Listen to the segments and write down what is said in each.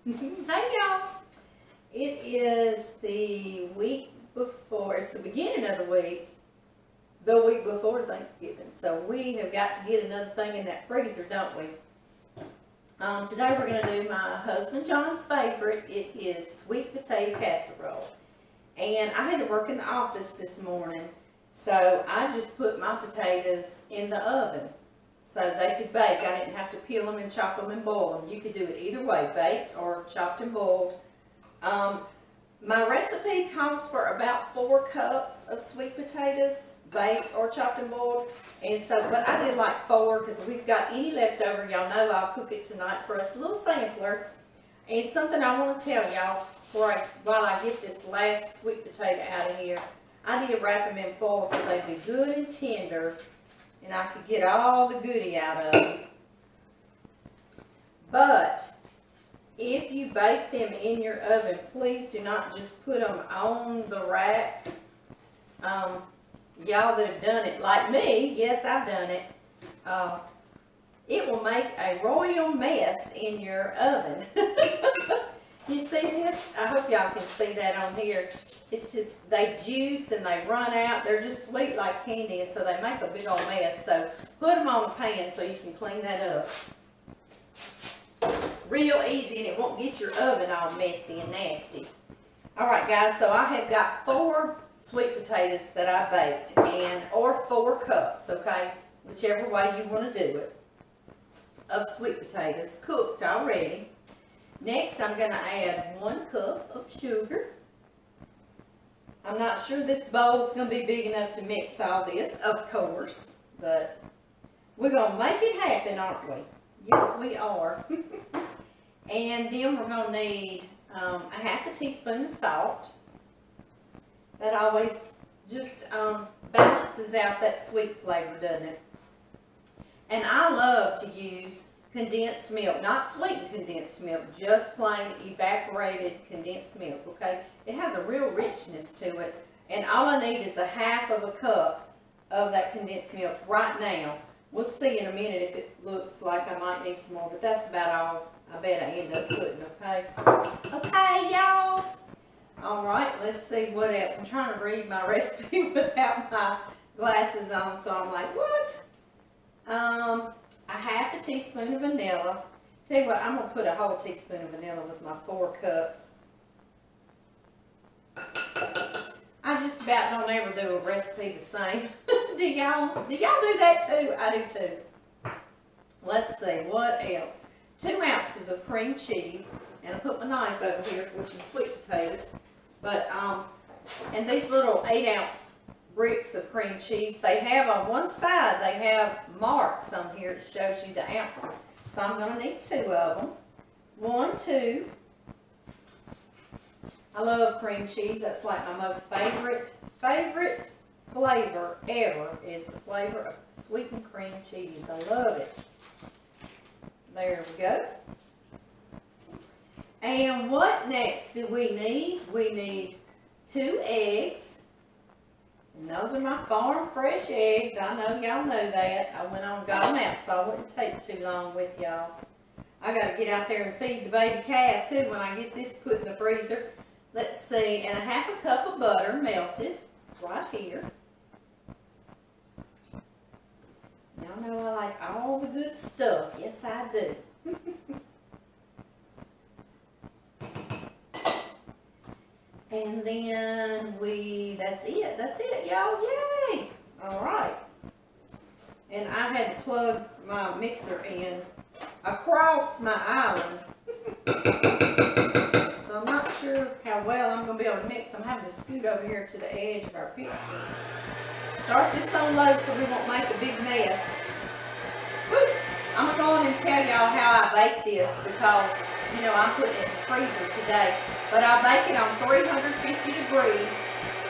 Hey y'all! It is the week before, it's the beginning of the week before Thanksgiving. So we have got to get another thing in that freezer, don't we? Today we're going to do my husband John's favorite. It is sweet potato casserole. And I had to work in the office this morning, so I just put my potatoes in the oven so they could bake. I didn't have to peel them and chop them and boil them. You could do it either way, baked or chopped and boiled. My recipe calls for about 4 cups of sweet potatoes, baked or chopped and boiled. And so, but I did like 4 because if we've got any left over, y'all know I'll cook it tonight for us, a little sampler. And something I want to tell y'all while I get this last sweet potato out of here. I did wrap them in foil so they'd be good and tender, and I could get all the goodie out of them. But if you bake them in your oven, please do not just put them on the rack. Y'all that have done it, like me, yes, I've done it. It will make a royal mess in your oven. You see this? I hope y'all can see that on here. It's just, they juice and they run out. They're just sweet like candy, and so they make a big old mess. So put them on a pan so you can clean that up. Real easy, and it won't get your oven all messy and nasty. Alright guys, so I have got 4 sweet potatoes that I baked, or 4 cups, okay? Whichever way you want to do it, of sweet potatoes, cooked already. Next, I'm going to add 1 cup of sugar. I'm not sure this bowl is going to be big enough to mix all this, of course, but we're going to make it happen, aren't we? Yes, we are. And then we're going to need a 1/2 teaspoon of salt. That always just balances out that sweet flavor, doesn't it? And I love to use condensed milk, not sweetened condensed milk, just plain evaporated condensed milk, okay? It has a real richness to it, and all I need is a 1/2 cup of that condensed milk right now. We'll see in a minute if it looks like I might need some more, but that's about all I bet I end up putting, okay? Okay, y'all. All right, let's see what else. I'm trying to read my recipe without my glasses on, so I'm like, what? A 1/2 teaspoon of vanilla. Tell you what, I'm going to put a whole teaspoon of vanilla with my 4 cups. I just about don't ever do a recipe the same. Do y'all do that too? I do too. Let's see, what else? 2 ounces of cream cheese. And I put my knife over here for some sweet potatoes. But, and these little 8-ounce bricks of cream cheese, they have on one side, they have marks on here that shows you the ounces. So I'm going to need 2 of them. 1, 2. I love cream cheese. That's like my most favorite flavor ever is the flavor of sweetened cream cheese. I love it. There we go. And what next do we need? We need 2 eggs. And those are my farm fresh eggs. I know y'all know that. I went on and got them out so I wouldn't take too long with y'all. I got to get out there and feed the baby calf too when I get this put in the freezer. Let's see, and a 1/2 cup of butter melted right here. Y'all know I like all the good stuff. Yes, I do. And then that's it, y'all, yay! All right. And I had to plug my mixer in across my island. So I'm not sure how well I'm going to be able to mix. I'm having to scoot over here to the edge of our pizza. Start this on low so we won't make a big mess. Woo! I'm going to go on and tell y'all how I bake this because, you know, I'm putting it in the freezer today. But I bake it on 350 degrees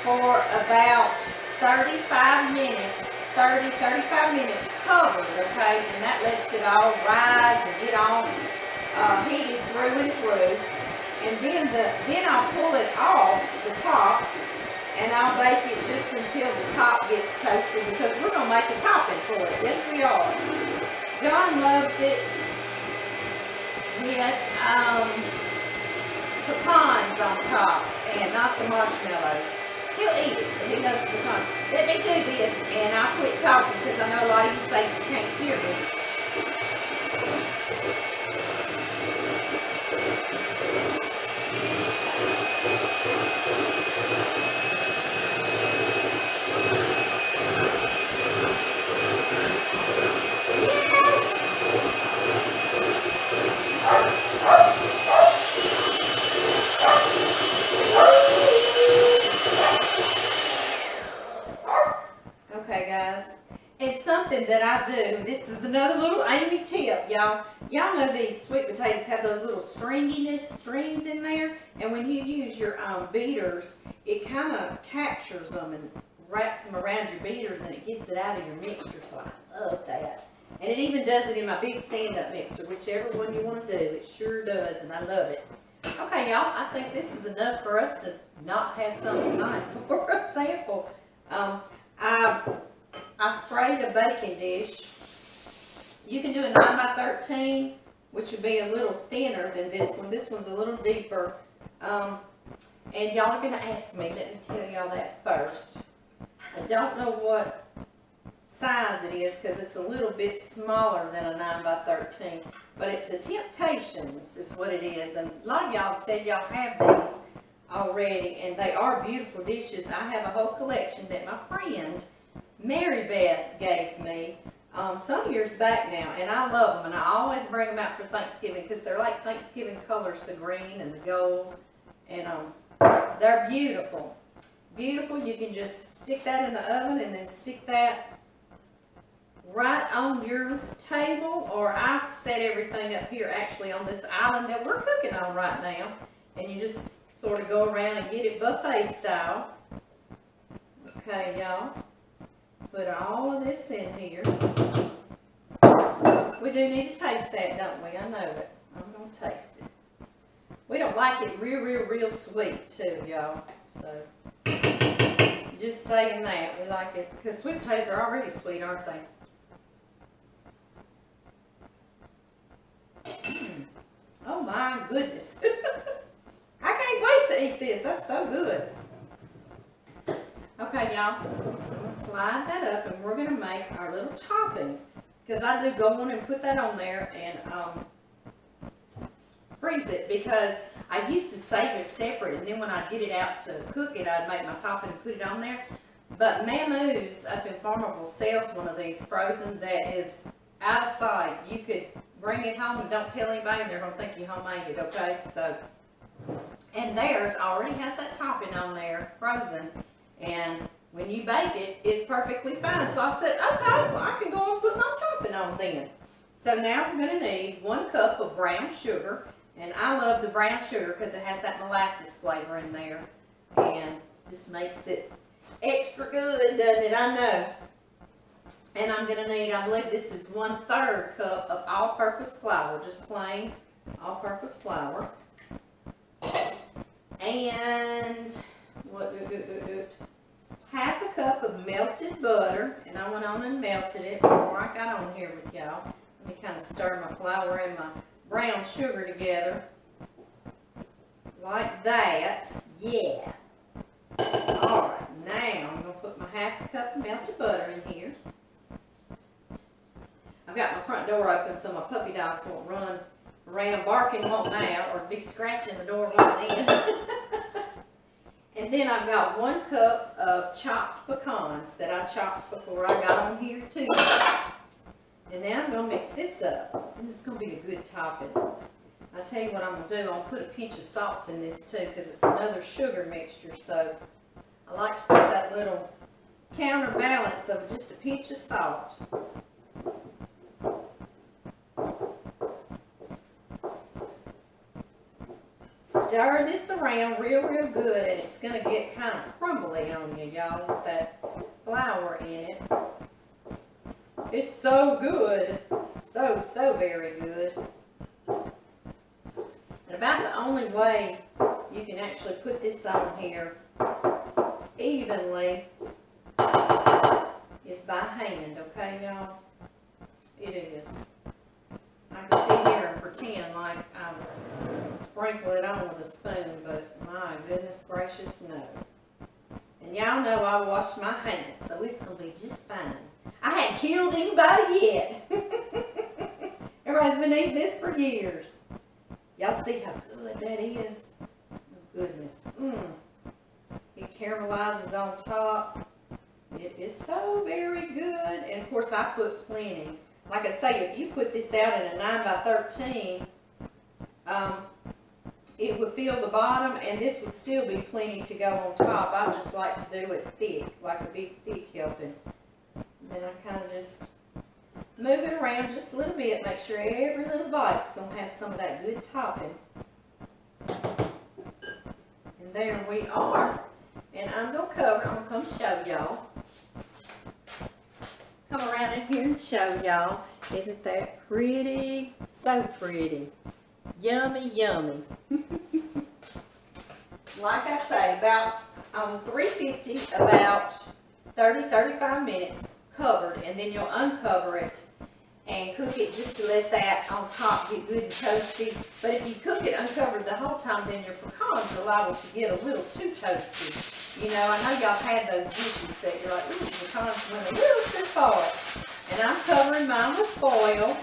for about 35 minutes. 35 minutes covered, okay? And that lets it all rise and get all heated through and through. And then I'll pull it off the top and I'll bake it just until the top gets toasted because we're going to make a topping for it. Yes, we are. John loves it with on top and not the marshmallows. He'll eat it, but he knows the pecans. Let me do this, and I'll quit talking because I know a lot of you say you can't hear me. Okay, guys, it's something that I do. This is another little Amy tip, y'all. Y'all know these sweet potatoes have those little strings in there, and when you use your beaters, it kind of captures them and wraps them around your beaters, and it gets it out of your mixture. So I love that, and it even does it in my big stand-up mixer, whichever one you want to do. It sure does, and I love it. Okay, y'all, I think this is enough for us to not have some tonight for a sample. I sprayed a baking dish. You can do a 9 by 13, which would be a little thinner than this one. This one's a little deeper. And y'all are going to ask me, let me tell y'all that first. I don't know what size it is because it's a little bit smaller than a 9 by 13. But it's a Temptations is what it is. And a lot of y'all have said y'all have these already, and they are beautiful dishes. I have a whole collection that my friend Mary Beth gave me some years back now, and I love them, and I always bring them out for Thanksgiving because they're like Thanksgiving colors, the green and the gold, and they're beautiful. Beautiful. You can just stick that in the oven and then stick that right on your table, or I set everything up here actually on this island that we're cooking on right now, and you just sort of go around and get it buffet style. Okay, y'all. Put all of this in here. We do need to taste that, don't we? I know it. I'm going to taste it. We don't like it real sweet too, y'all. So, just saying that. We like it, because sweet potatoes are already sweet, aren't they? Oh my goodness. I can't wait to eat this. That's so good. Okay, y'all, I'm going to slide that up, and we're going to make our little topping, because I do go on and put that on there and freeze it, because I used to save it separate, and then when I get it out to cook it, I'd make my topping and put it on there. But Mamoo's up in Farmerville sells one of these frozen that is out of sight. You could bring it home and don't tell anybody, and they're going to think you homemade it, okay? So, and theirs already has that topping on there, frozen. And when you bake it, it's perfectly fine. So I said, okay, well, I can go and put my topping on then. So now I'm going to need 1 cup of brown sugar. And I love the brown sugar because it has that molasses flavor in there. And just makes it extra good, doesn't it? I know. And I'm going to need, I believe this is 1/3 cup of all-purpose flour. Just plain all-purpose flour. And what half a cup of melted butter, and I went on and melted it before I got on here with y'all. Let me kind of stir my flour and my brown sugar together like that. Yeah. Alright, now I'm going to put my half a cup of melted butter in here. I've got my front door open so my puppy dogs won't run around barking wanting out or be scratching the door wanting in. And then I've got 1 cup of chopped pecans that I chopped before I got on here too. And now I'm going to mix this up. And this is going to be a good topping. I'll tell you what I'm going to do. I'm going to put a pinch of salt in this too, because it's another sugar mixture. So I like to put that little counterbalance of just a pinch of salt. Stir this around real good, and it's going to get kind of crumbly on you, y'all, with that flour in it. It's so good. So very good. And about the only way you can actually put this on here evenly is by hand, okay, y'all? It is. I can sit here and pretend like I'm sprinkle it on with a spoon, but my goodness gracious, no. And y'all know I washed my hands, so it's gonna be just fine. I hadn't killed anybody yet. Everybody's been eating this for years. Y'all see how good that is? Oh, goodness. It caramelizes on top. It is so very good. And of course I put plenty. Like I say, if you put this out in a 9 by 13, it would fill the bottom and this would still be plenty to go on top. I just like to do it thick, like a big thick helping. And then I kind of just move it around just a little bit, make sure every little bite's gonna have some of that good topping. And there we are. And I'm gonna cover, I'm gonna come show y'all. Come around in here and show y'all. Isn't that pretty? So pretty. Yummy, yummy. Like I say, about on 350, about 30-35 minutes covered, and then you'll uncover it and cook it just to let that on top get good and toasty. But if you cook it uncovered the whole time, then your pecans are liable to get a little too toasty. You know, I know y'all had those dishes that you're like, ooh, the pecans went a little too far. And I'm covering mine with foil.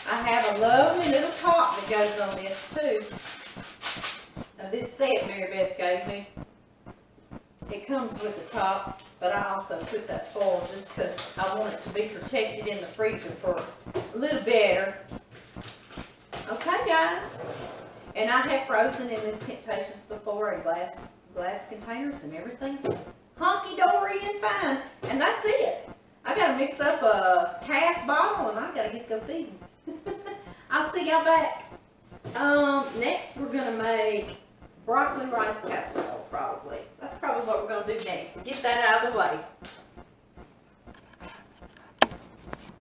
I have a lovely little top that goes on this too. Now this set Mary Beth gave me. It comes with the top, but I also put that foil just because I want it to be protected in the freezer for a little better. Okay, guys. And I have frozen in this Temptations before in glass containers, and everything's hunky-dory and fine. And that's it. I gotta mix up a half bottle, and I gotta get to go feeding. I'll see y'all back. Next we're gonna make broccoli rice casserole, probably. That's probably what we're gonna do next. Get that out of the way.